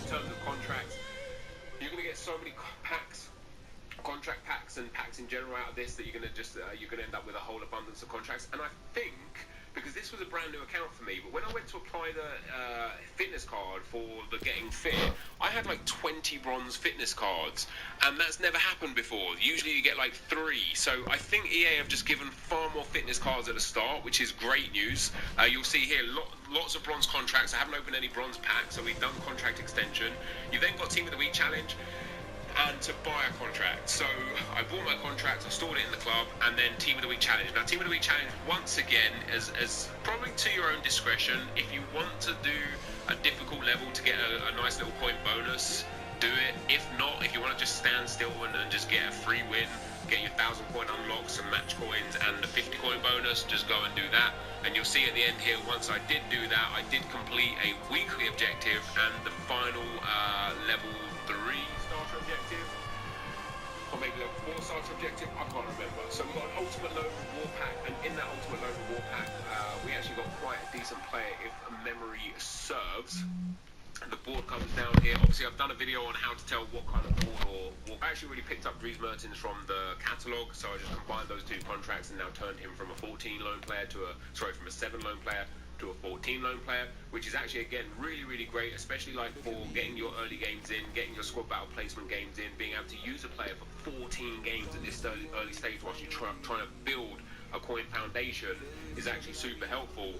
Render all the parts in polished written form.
terms of contracts, you're going to get so many packs, contract packs and packs in general out of this that you're going to end up with a whole abundance of contracts. And I think, because this was a brand new account for me, but when I went to apply the fitness card for the getting fit, I had like 20 bronze fitness cards, and that's never happened before. Usually you get like 3. So I think EA have just given far more fitness cards at the start, which is great news. You'll see here lots of bronze contracts. I haven't opened any bronze packs, so we've done contract extension. You then got Team of the Week challenge and to buy a contract. So I bought my contract, I stored it in the club, and then Team of the Week challenge. Now Team of the Week challenge, once again, as probably to your own discretion. If you want to do a difficult level to get a nice little point bonus, do it. If not, if you want to just stand still and just get a free win, get your 1,000 point unlocks, some match coins and the 50 coin bonus, just go and do that. And you'll see at the end here, once I did do that, I did complete a weekly objective and the final level 3 starter objective, or maybe level 4 starter objective, I can't remember. So we got an ultimate loan reward pack, and in that ultimate loan reward pack, we actually got quite a decent player if memory serves. The board comes down here. Obviously, I've done a video on how to tell what kind of board or I actually really picked up Dries Mertens from the catalogue, so I just combined those 2 contracts and now turned him from a 14 loan player to from a 7 loan player to a 14 loan player, which is actually, again, really, really great, especially like for getting your early games in, getting your squad battle placement games in, being able to use a player for 14 games at this early stage whilst you're trying to build a coin foundation is actually super helpful.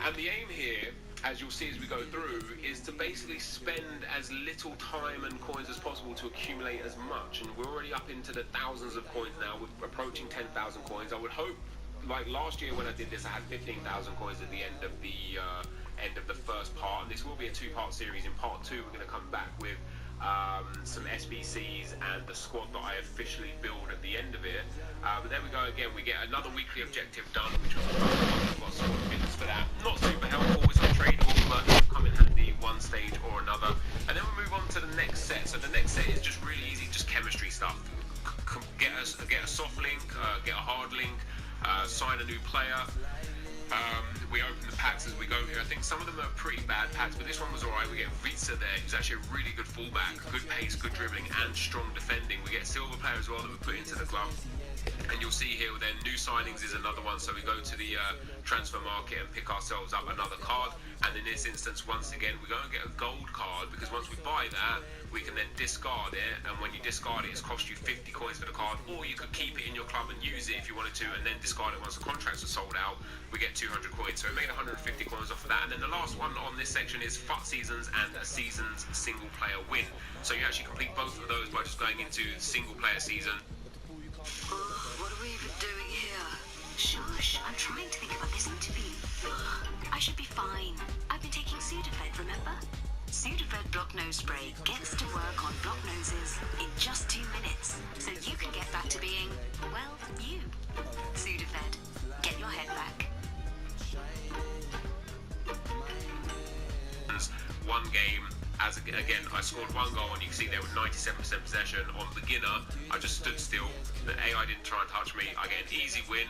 And the aim here, as you'll see as we go through, is to basically spend as little time and coins as possible to accumulate as much. And we're already up into the thousands of coins now. We're approaching 10,000 coins. I would hope, like last year when I did this, I had 15,000 coins at the end of the first part. And this will be a 2-part series. In part 2, we're going to come back with some SBCs and the squad that I officially build at the end of it. But there we go again. We get another weekly objective done, which was we've got squad fitness for that. Not super helpful. It's not tradable, but it'll come in handy one stage or another. And then we move on to the next set. So the next set is just really easy, just chemistry stuff. Get a soft link, get a hard link, sign a new player. We open the packs as we go here. I think some of them are pretty bad packs, but this one was alright. We get Vitsa there, who's actually a really good fullback, good pace, good dribbling, and strong defending. We get silver player as well that we put into the club. And you'll see here then new signings is another one, so we go to the transfer market and pick ourselves up another card. And in this instance, once again, we go and get a gold card, because once we buy that, we can then discard it, and when you discard it, it's cost you 50 coins for the card, or you could keep it in your club and use it if you wanted to, and then discard it once the contracts are sold out. We get 200 coins, so we made 150 coins off of that. And then the last one on this section is FUT seasons and a season's single player win. So you actually complete both of those by just going into single player season. What are we even doing here? Shush, I'm trying to think about this interview. I should be fine. I've been taking Sudafed, remember? Sudafed Block Nose Spray gets to work on block noses in just 2 minutes, so you can get back to being, well, you. Sudafed, get your head back. One game, again, I scored 1 goal, and you can see there was 97% possession. On beginner, I just stood still. The AI didn't try and touch me. I get an easy win.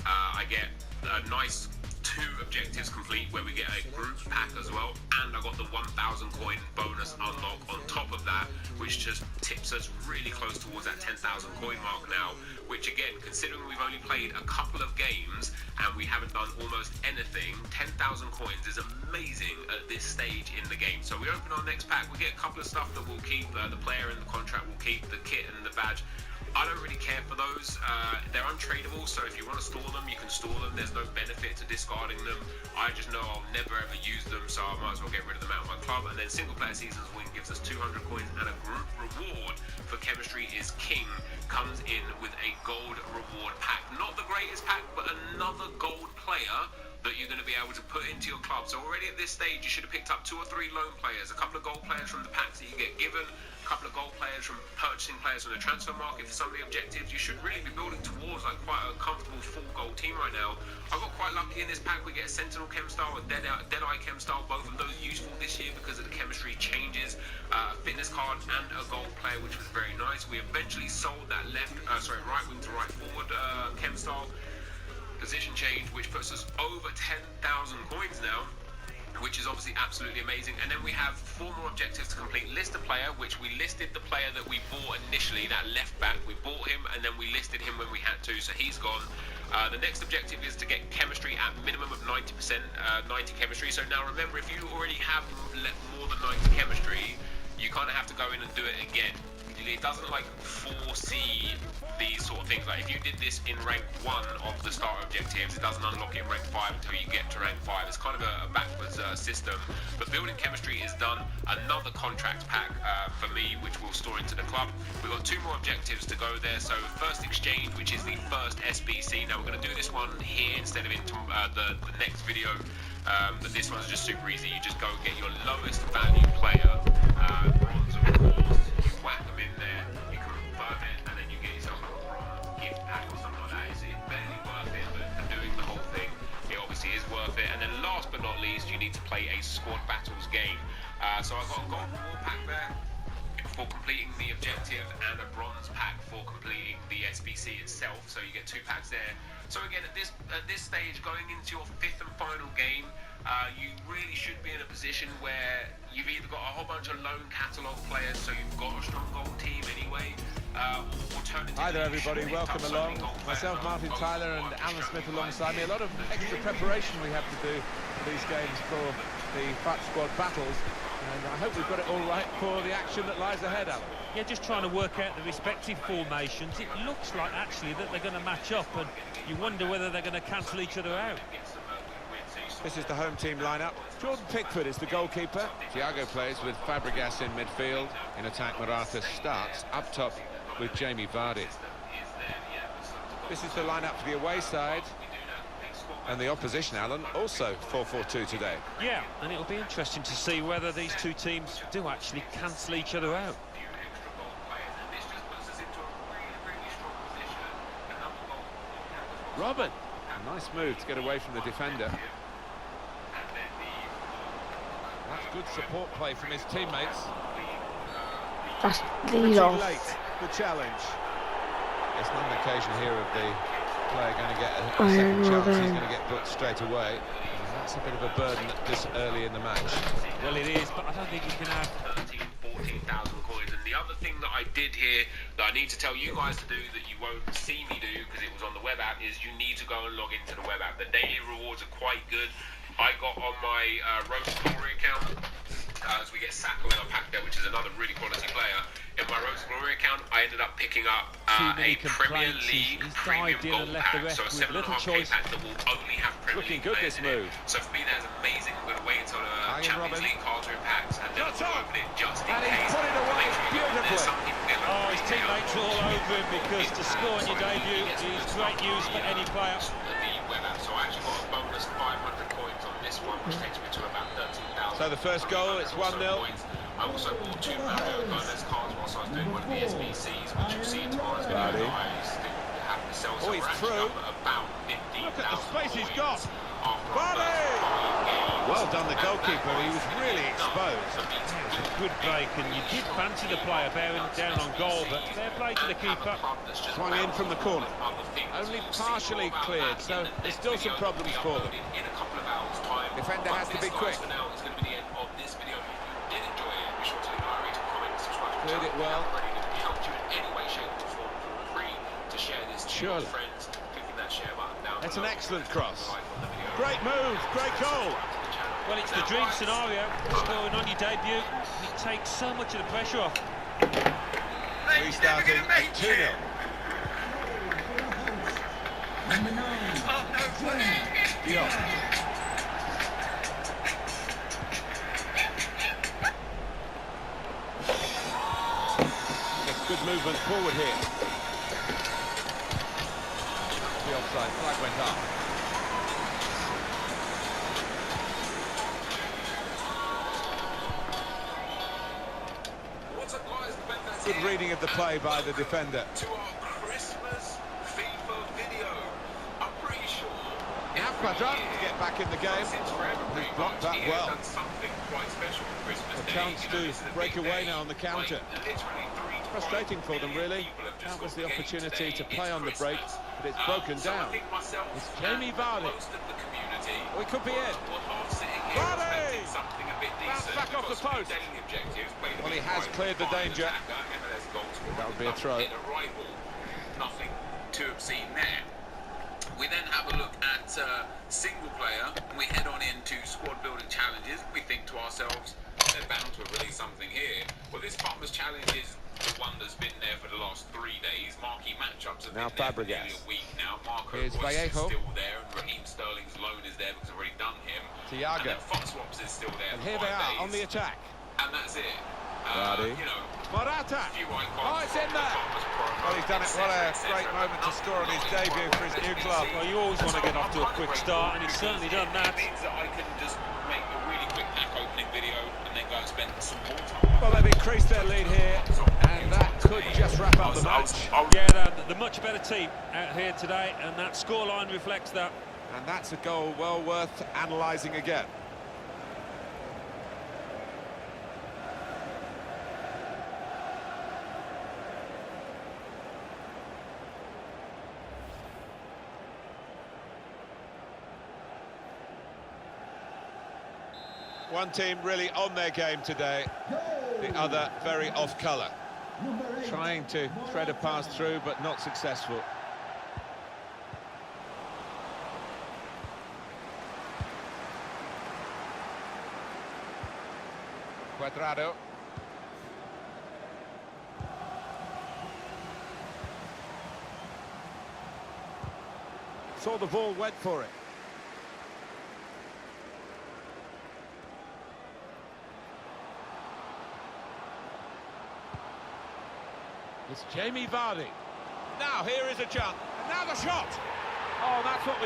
I get a nice 2 objectives complete where we get a group pack as well, and I got the 1,000 coin bonus unlock on top of that, which just tips us really close towards that 10,000 coin mark now, which again, considering we've only played a couple of games and we haven't done almost anything, 10,000 coins is amazing at this stage in the game. So we open our next pack, we get a couple of stuff that we'll keep, the player and the contract will keep, the kit and the badge. I don't really care for those. They're untradeable, so if you want to store them, you can store them. There's no benefit to discarding them. I just know I'll never ever use them, so I might as well get rid of them out of my club. And then single player seasons win gives us 200 coins, and a group reward for chemistry is king. Comes in with a gold reward pack. Not the greatest pack, but another gold player that you're going to be able to put into your club. So already at this stage, you should have picked up 2 or 3 loan players, a couple of gold players from the packs that you get given, a couple of gold players from purchasing players from the transfer market for some of the objectives. You should really be building towards like quite a comfortable full gold team right now. I got quite lucky in this pack. We get a Sentinel Chem style, a Deadeye Chem style, both of those useful this year because of the chemistry changes, a fitness card and a gold player, which was very nice. We eventually sold that right wing to right forward Chem style position change, which puts us over 10,000 coins now. which is obviously absolutely amazing. And then we have 4 more objectives to complete. List a player, which we listed the player that we bought initially, that left back. We bought him, and then we listed him when we had to, so he's gone. The next objective is to get chemistry at minimum of 90%, 90 chemistry. So now remember, if you already have more than 90 chemistry, you kind of have to go in and do it again. It doesn't like foresee these sort of things. Like if you did this in rank 1 of the starter objectives, it doesn't unlock it in rank 5 until you get to rank 5. It's kind of a backwards system. But building chemistry is done. Another contract pack for me, which we'll store into the club. We've got 2 more objectives to go there. So first exchange, which is the first SBC. Now we're going to do this one here instead of into the next video. But this one's just super easy. You just go get your lowest value player, bronze of course. You whack them in there, you confirm it, and then you get yourself a bronze gift pack or something like that. It's barely worth it, but for doing the whole thing, it obviously is worth it. And then last but not least, you need to play a squad battles game. So I've got a gold reward pack there for completing the objective and a bronze pack for completing the SBC itself. So you get 2 packs there. So again, at this stage, going into your 5th and final game, you really should be in a position where you've either got a whole bunch of loan catalogue players, so you've got a strong goal team anyway. Hi there everybody, welcome along. Myself, Martin Tyler and Alan Smith alongside me. A lot of extra preparation we have to do for these games for the FAT squad battles. And I hope we've got it all right for the action that lies ahead, Alan. Yeah, just trying to work out the respective formations. It looks like actually that they're going to match up, and you wonder whether they're going to cancel each other out. This is the home team lineup. Jordan Pickford is the goalkeeper. Thiago plays with Fabregas in midfield. In attack, Morata starts up top with Jamie Vardy. This is the lineup for the away side. And the opposition, Alan, also 4-4-2 today. Yeah, and it'll be interesting to see whether these 2 teams do actually cancel each other out. Robin, a nice move to get away from the defender. That's good support play from his teammates. That's lead off. Late, the challenge. It's not an occasion here of the player going to get a second chance. He's going to get booked straight away. And that's a bit of a burden this early in the match. Well, it is, but I don't think you can have 13,000, 14,000 coins. And the other thing that I did here that I need to tell you guys to do that you won't see me do because it was on the web app is you need to go and log into the web app. The daily rewards are quite good. I got on my Road Glory account, as we get Saka in our pack there, which is another really quality player. In my Road Glory account, I ended up picking up a Premier League premium gold pack, so a 7.5k pack that will only have Premier League players in it. So for me, that's amazing. We're going to wait until the Champions League cards are in packs, and then we'll open it just in case. Put it away beautifully. Some people get his teammates all over him, because to score on your debut is great news for any player. So I actually got a bonus 500 coins on this one, which takes me to about 13,000. So the first goal, it's 1-0. I also bought 2 Mario Gomez cards whilst I was doing one of the SBCs, which you'll see in tomorrow's video. I used to have to sell some. He's through. About 15,000. Look at the space he's got. Vardy! Well done, the goalkeeper. He was really exposed. It was a good break, and you did fancy the player bearing down on goal, but fair play to the keeper. Swung in from the corner. Only partially cleared, so there's still some problems for them. Defender has to be quick. Cleared it well. Surely. That's an excellent cross. Great move, great goal. Well, it's the dream scenario, scoring on your debut. It takes so much of the pressure off. Restarting at 2-0. It's good movement forward here. The offside flag went up. Good reading of the play by the defender. To our Christmas FIFA video. I'm pretty sure. Now Quadrat to get back in the game. He's blocked that well. A chance to break away now on the counter. Frustrating for them, really. That was the opportunity to play on the break, but it's broken down. It's Jamie Vardy. Oh, it could be it. Vardy! something a bit Bounce decent. back off the post. Well, he has cleared the danger. That would be a throw. Nothing too obscene there. We then have a look at single player, and we head on into squad building challenges. We think to ourselves, they're bound to have released something here. Well, this Farmers Challenge is the one that's been there for the last 3 days. Marquee matchups have Now been there for Fabregas. nearly a week now. Marco Here's Reus is Vallejo. still there, and Raheem Sterling's loan is there because I've already done him. Thiago. And then Fox Swaps is still there. And for here they 5 are days. on the attack. And that's it. Vardy. You know, Morata. few icons Oh, it's in from the there. Farmers program, Well, he's done it. What a etc., great moment to score on his debut for his new club. Well, you always want to get off to a quick start, and he's certainly done that. It means that I can just make a really quick pack opening video and then go and spend some more time. Well, they've increased their lead here, and that could just wrap up the match. Yeah, they're the much better team out here today, and that scoreline reflects that. And that's a goal well worth analysing again. One team really on their game today, the other very off colour. Trying to thread a pass through, but not successful. Cuadrado. Saw the ball, went for it. It's Jamie Vardy. Now here is a chance. And now the shot. Oh, that's what we